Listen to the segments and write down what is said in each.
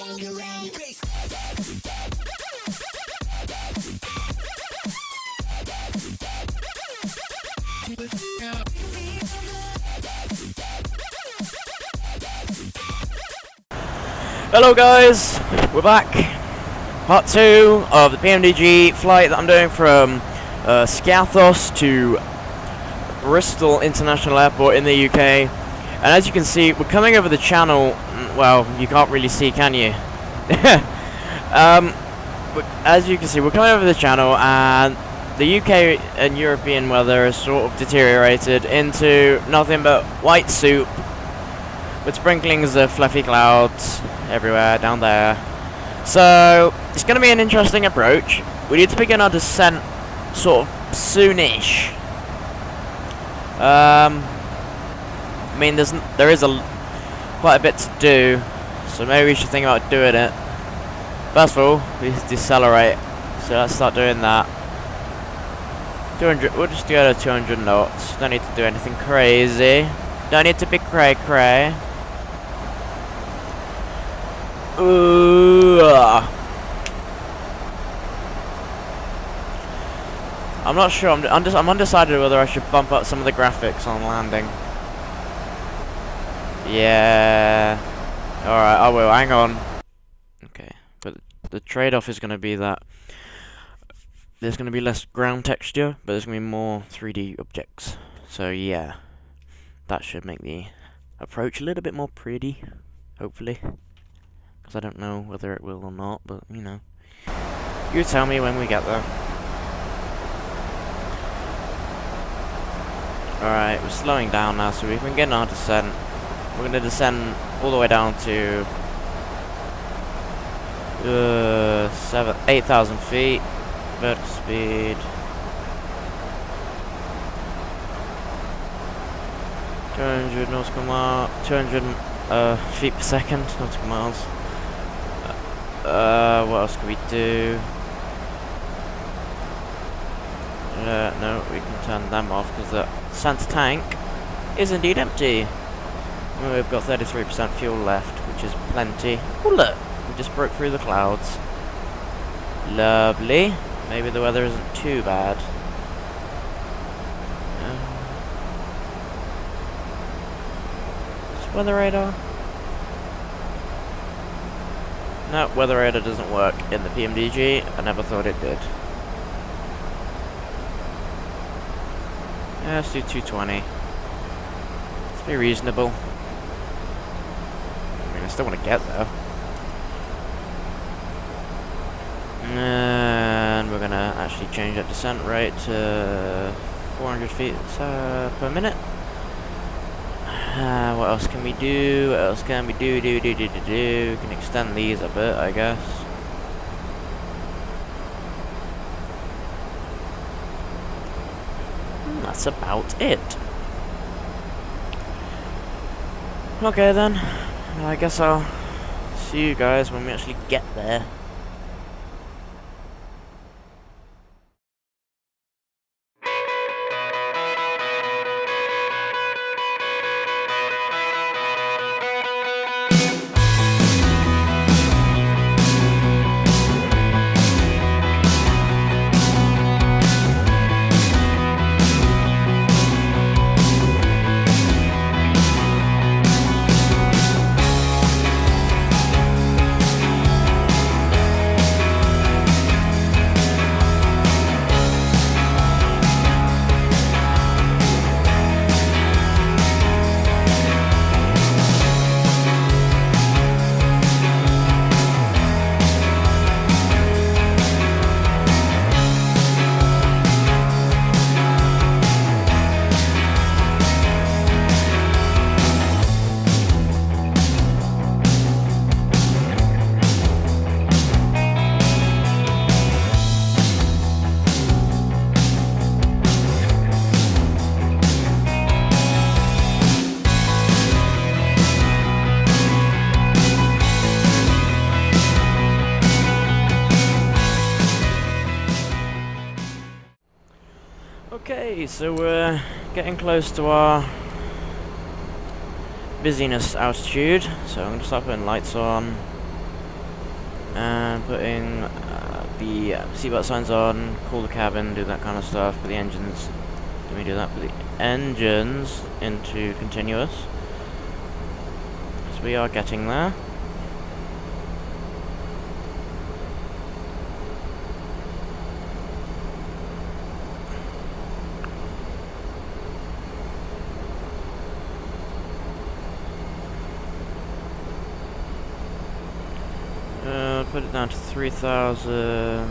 Hello guys, we're back. Part 2 of the PMDG flight that I'm doing from Skiathos to Bristol International Airport in the UK. And as you can see, we're coming over the channel. Well, you can't really see, can you? As you can see, we're coming over the channel, and the UK and European weather has sort of deteriorated into nothing but white soup with sprinklings of fluffy clouds everywhere down there. So it's going to be an interesting approach. We need to begin our descent sort of soonish. I mean, there is quite a bit to do, so maybe we should think about doing it. First of all, we decelerate, so let's start doing that. 200. We'll just go to 200 knots. Don't need to do anything crazy. Don't need to be cray. Ooh. I'm not sure. I'm undecided whether I should bump up some of the graphics on landing. Yeah. All right, I will. Hang on. Okay, but the trade-off is going to be that there's going to be less ground texture, but there's going to be more 3D objects. So yeah, that should make the approach a little bit more pretty, hopefully. Because I don't know whether it will or not, but you know, you tell me when we get there. Alright, we're slowing down now, so we can get our descent. We're going to descend all the way down to 8,000 feet, vertical speed. 200 nautical miles, 200 feet per second, nautical miles. What else can we do? No, we can turn them off because the center tank is indeed empty. We've got 33% fuel left, which is plenty. Oh look, we just broke through the clouds. Lovely. Maybe the weather isn't too bad. Is weather radar? No, weather radar doesn't work in the PMDG. I never thought it did. Yeah, let's do 220. Let's be reasonable. I mean, I still want to get there. And we're gonna actually change that descent rate to 400 feet per minute. What else can we do? What else can we do? We can extend these a bit, I guess. That's about it. Okay then. I guess I'll see you guys when we actually get there. Okay, so we're getting close to our busyness altitude, so I'm going to start putting lights on. And putting the seatbelt signs on, cool the cabin, do that kind of stuff. Put the engines, let me do that, put the engines into continuous. So we are getting there. Put it down to 3,000.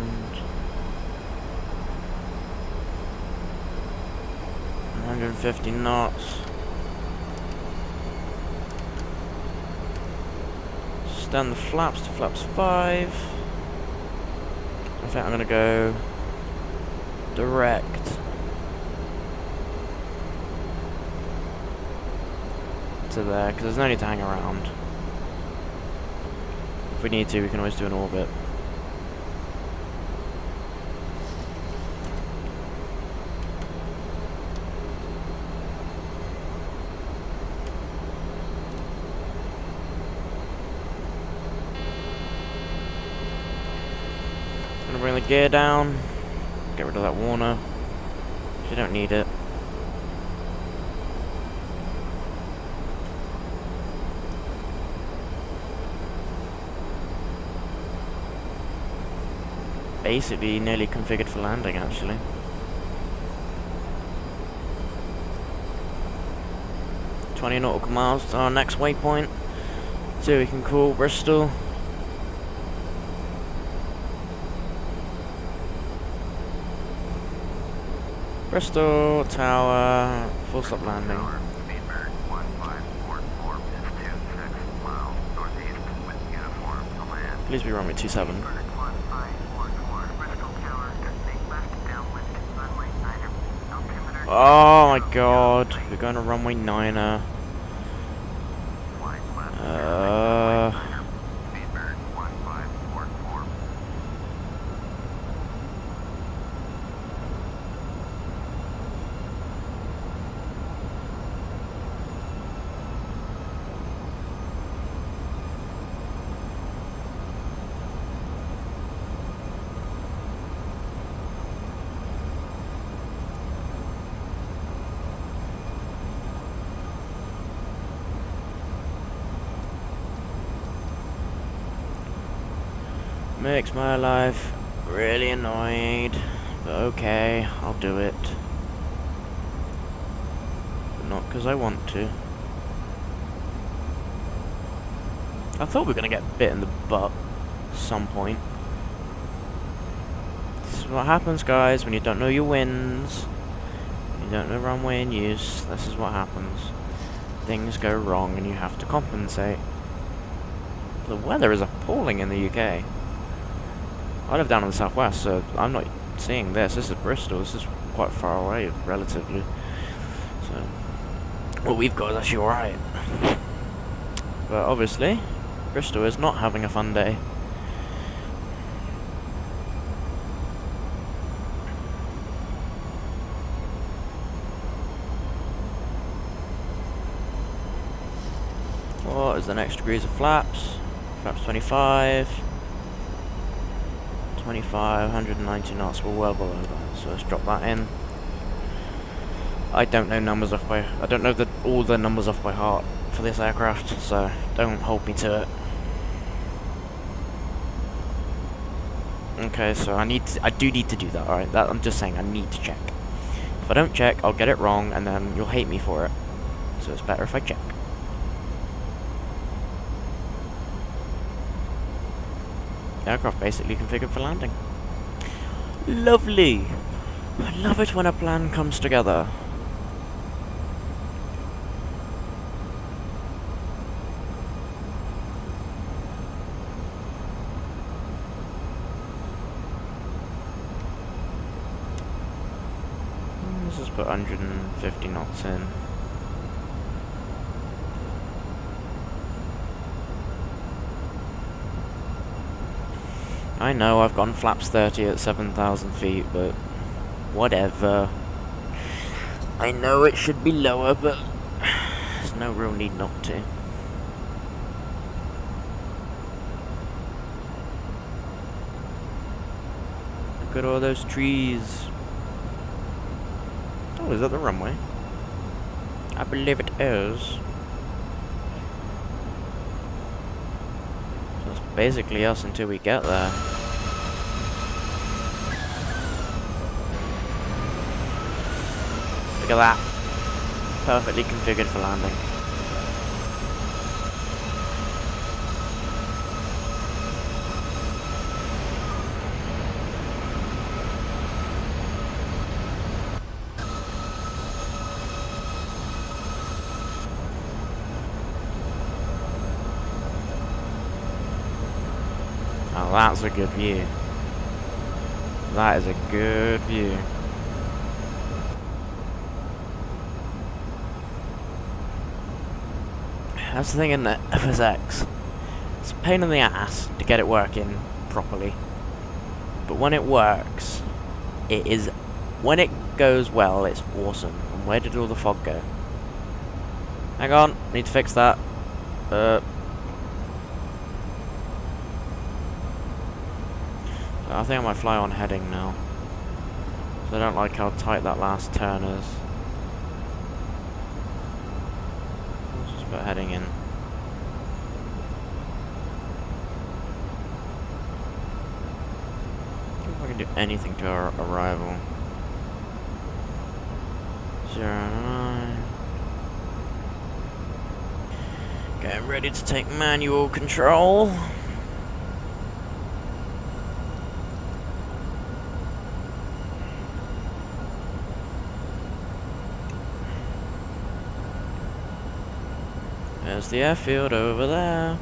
150 knots. Stand the flaps to flaps 5. I think I'm gonna go direct to there, because there's no need to hang around. If we need to, we can always do an orbit. Gonna bring the gear down, get rid of that Warner. You don't need it. Basically nearly configured for landing, actually. "20 nautical miles to our next waypoint. So we can call Bristol. Bristol Tower, full stop landing. Please be runway 27. Oh my god, we're going to runway 9er. Makes my life really annoyed, but okay, I'll do it. But not because I want to. I thought we were going to get bit in the butt at some point. This is what happens, guys, when you don't know your winds. You don't know runway in use. This is what happens. Things go wrong and you have to compensate. The weather is appalling in the UK. I live down in the southwest, so I'm not seeing this. This is Bristol. This is quite far away, relatively. So, what we've got is actually alright. But obviously, Bristol is not having a fun day. What is the next degrees of flaps? Flaps 25. 25, 190 knots, we're well below that, so let's drop that in. I don't know numbers off by, I don't know all the numbers off by heart for this aircraft, so don't hold me to it. Okay, so I do need to do that, alright? That I'm just saying I need to check. If I don't check, I'll get it wrong and then you'll hate me for it. So it's better if I check. Aircraft basically configured for landing. Lovely! I love it when a plan comes together. Let's just put 150 knots in. I know I've gone flaps 30 at 7,000 feet, but whatever. I know it should be lower, but there's no real need not to. Look at all those trees. Oh, is that the runway? I believe it is. So it's basically us until we get there. Look at that. Perfectly configured for landing. Oh, that's a good view. That is a good view. That's the thing in the FSX. It's a pain in the ass to get it working properly. But when it works, it is... When it goes well, it's awesome. And where did all the fog go? Hang on, need to fix that. I think I might fly on heading now. So I don't like how tight that last turn is. Let's just put heading in. See if I can do anything to our arrival. 09. Getting ready to take manual control. There's the airfield over there.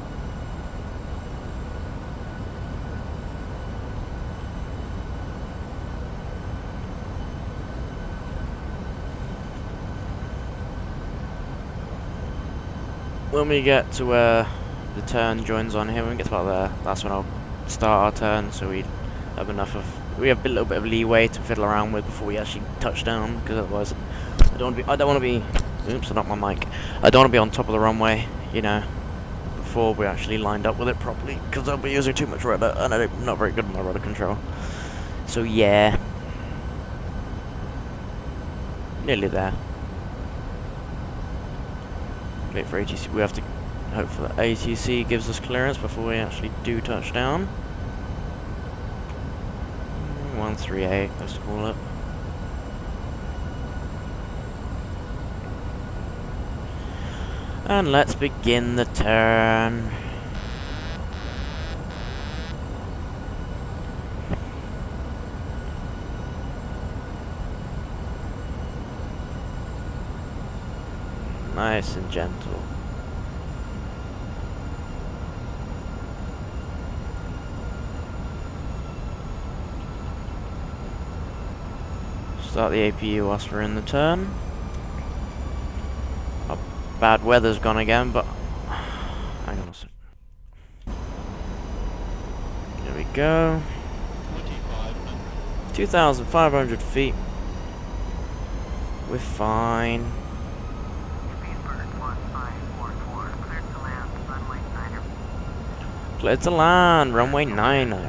When we get to where the turn joins on here, when we get to about there, that's when I'll start our turn, so we have a little bit of leeway to fiddle around with before we actually touch down, because otherwise I don't want to be oops, not my mic. I don't want to be on top of the runway, you know, before we actually lined up with it properly, because I'll be using too much rudder, and I'm not very good at my rudder control. So yeah, nearly there. Wait for ATC. We have to hope for the ATC gives us clearance before we actually do touch down. 138, let's call it. And let's begin the turn. Nice and gentle. Start the APU whilst we're in the turn. Bad weather's gone again, but hang on a sec. There we go. 2,500 feet. We're fine. Clear to land, runway 9er.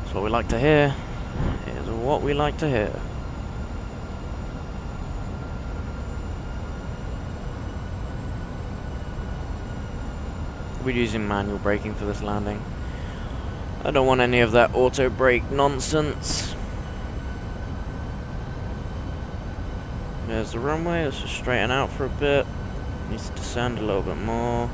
That's what we like to hear. Is what we like to hear. We're using manual braking for this landing. I don't want any of that auto brake nonsense. There's the runway, let's just straighten out for a bit. Needs to descend a little bit more.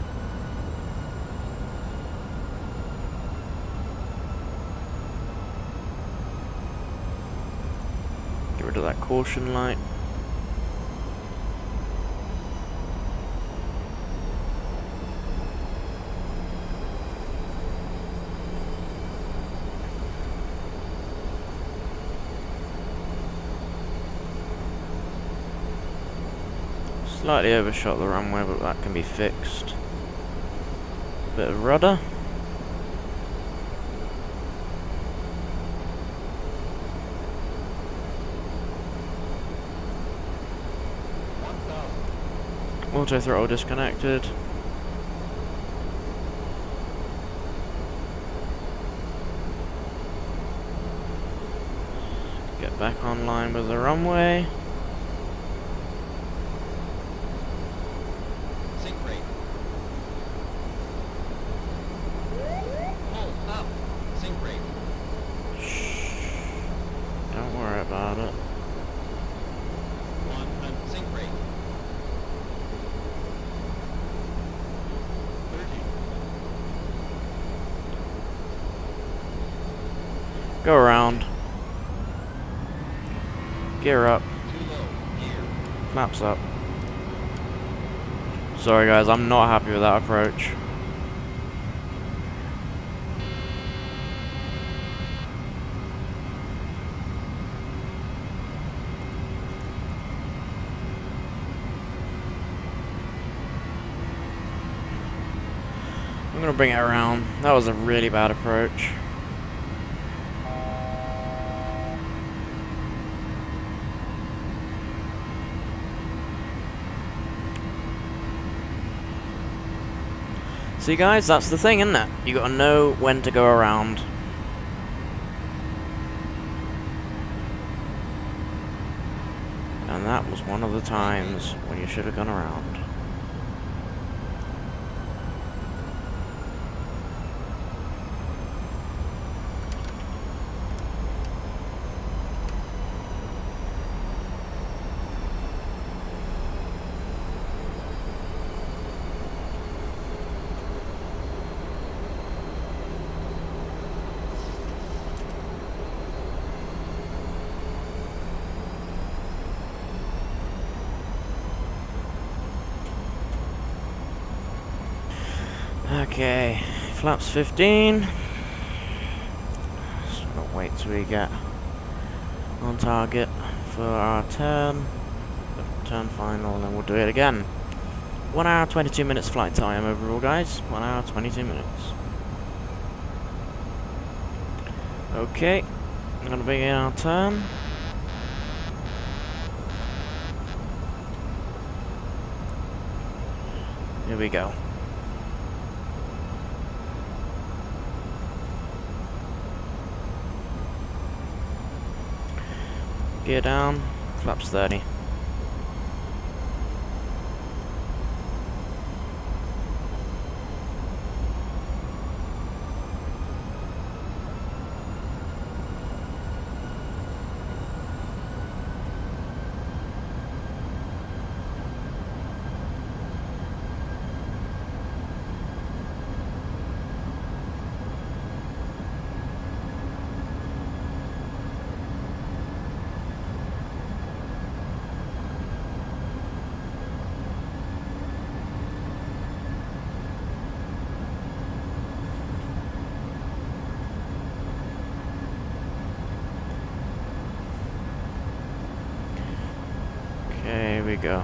Get rid of that caution light. Slightly overshot the runway, but that can be fixed. Bit of rudder. Auto throttle disconnected. back online with the runway. Sink rate. Hold up. Sink rate. Shh. Don't worry about it. 100. Sink rate. 30. Go around. Gear up. Too low. Gear. Flaps up. Sorry guys, I'm not happy with that approach. I'm gonna bring it around. That was a really bad approach. See guys, that's the thing, isn't it? You gotta know when to go around. And that was one of the times when you should have gone around. Okay, flaps 15. Just gonna wait till we get on target for our turn final, and then we'll do it again. 1 hour 22 minutes flight time overall, guys. 1 hour 22 minutes. Okay, I'm gonna begin our turn. Here we go. Gear down, flaps 30. Here we go.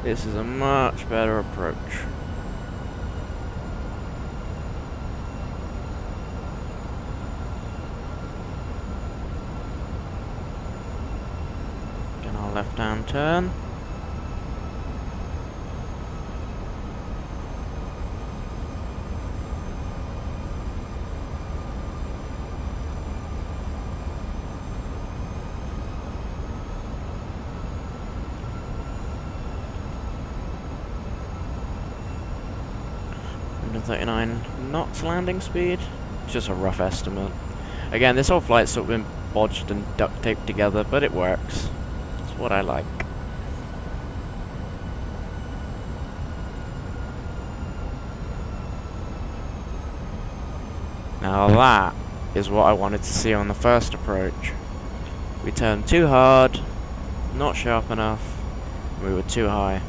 This is a much better approach. Get our left-hand turn. And 39 knots landing speed. It's just a rough estimate. Again, this whole flight's sort of been bodged and duct taped together, but it works. It's what I like. Now that is what I wanted to see on the first approach. We turned too hard, not sharp enough, we were too high.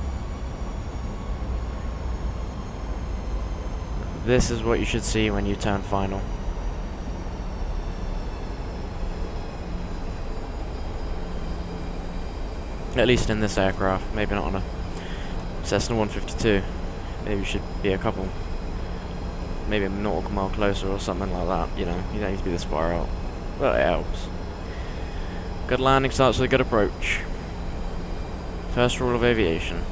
This is what you should see when you turn final. At least in this aircraft, maybe not on a Cessna 152. Maybe you should be a couple, maybe a nautical mile closer or something like that, you know, you don't need to be this far out, but it helps. Good landing starts with a good approach. First rule of aviation.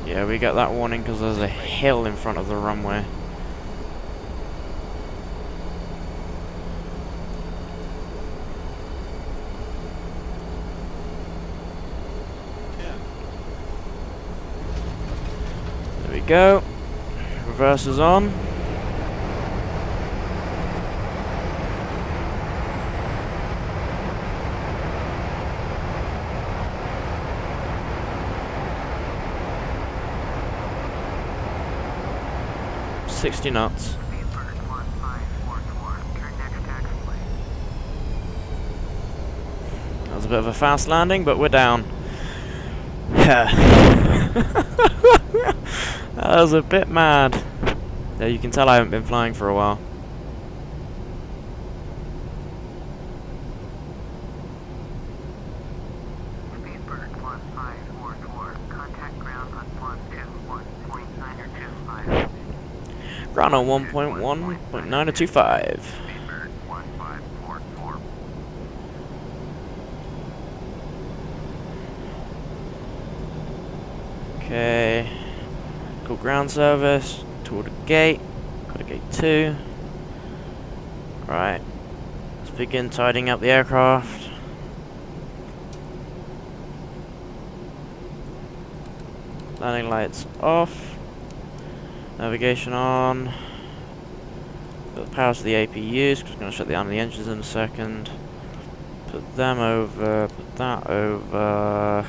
Yeah, we get that warning because there's a hill in front of the runway. There we go. Reverse is on. $60 knots. That was a bit of a fast landing, but we're down. That was a bit mad. Yeah, you can tell I haven't been flying for a while. Ground on 1.1.925. Okay. Cool ground service. Toward the gate. Got a gate 2. Right. Let's begin tidying up the aircraft. Landing lights off. Navigation on. Put the power to the APUs, because I'm going to shut down the engines in a second. Put them over, put that over.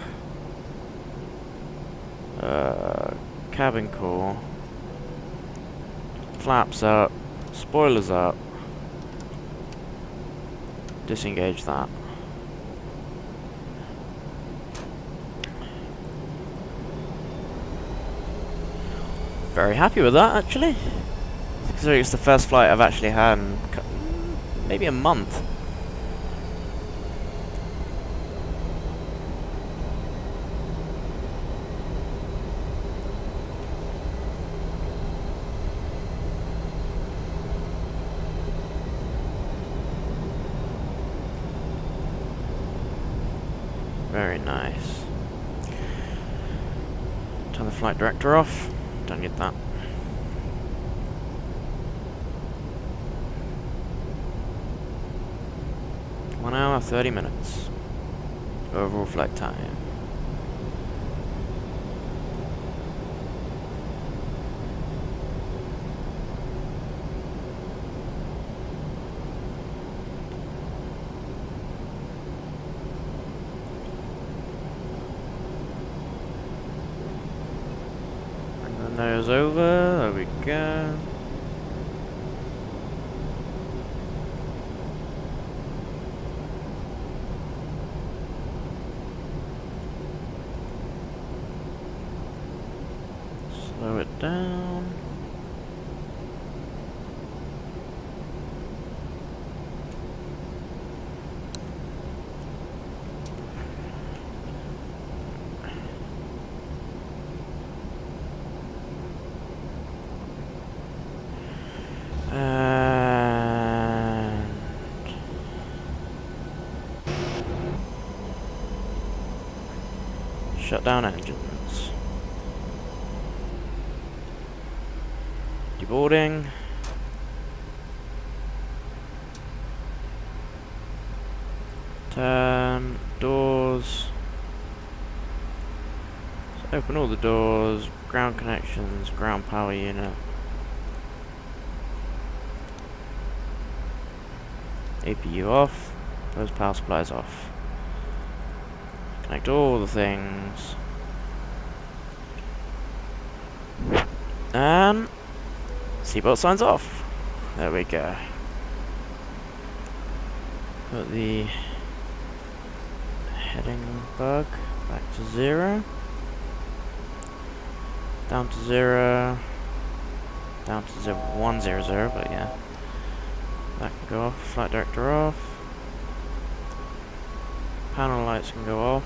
Cabin core. Flaps up. Spoilers up. Disengage that. Very happy with that, actually. Considering it's the first flight I've actually had in maybe a month. Very nice. Turn the flight director off. Don't need that. One hour, 30 minutes. Overall flight time. Nose over, there we go. Slow it down. Shut down engines. Deboarding. Turn doors. Let's open all the doors. Ground connections. Ground power unit. APU off. Those power supplies off. Connect all the things. And seatbelt signs off. There we go. Put the heading bug back to 0. Down to 0. Down to 100, but yeah. That can go off. Flight director off. Panel lights can go off.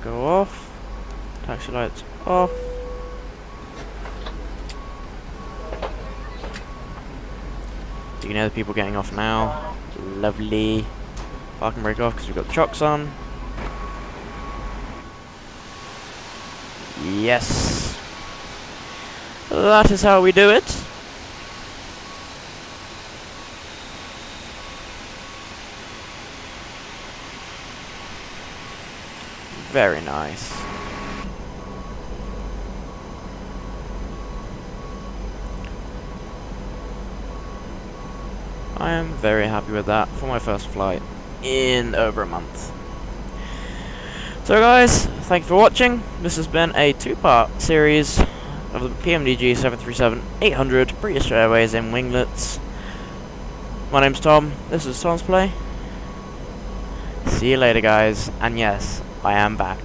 Go off. Taxi lights off. You can hear the people getting off now. Lovely. Parking brake off because we've got the chocks on. Yes. That is how we do it. Very nice. I am very happy with that for my first flight in over a month. So guys, thank you for watching. This has been a two-part series of the PMDG 737-800 British Airways in winglets. My name's Tom, this is Tom's Play. See you later guys, and yes, I am back.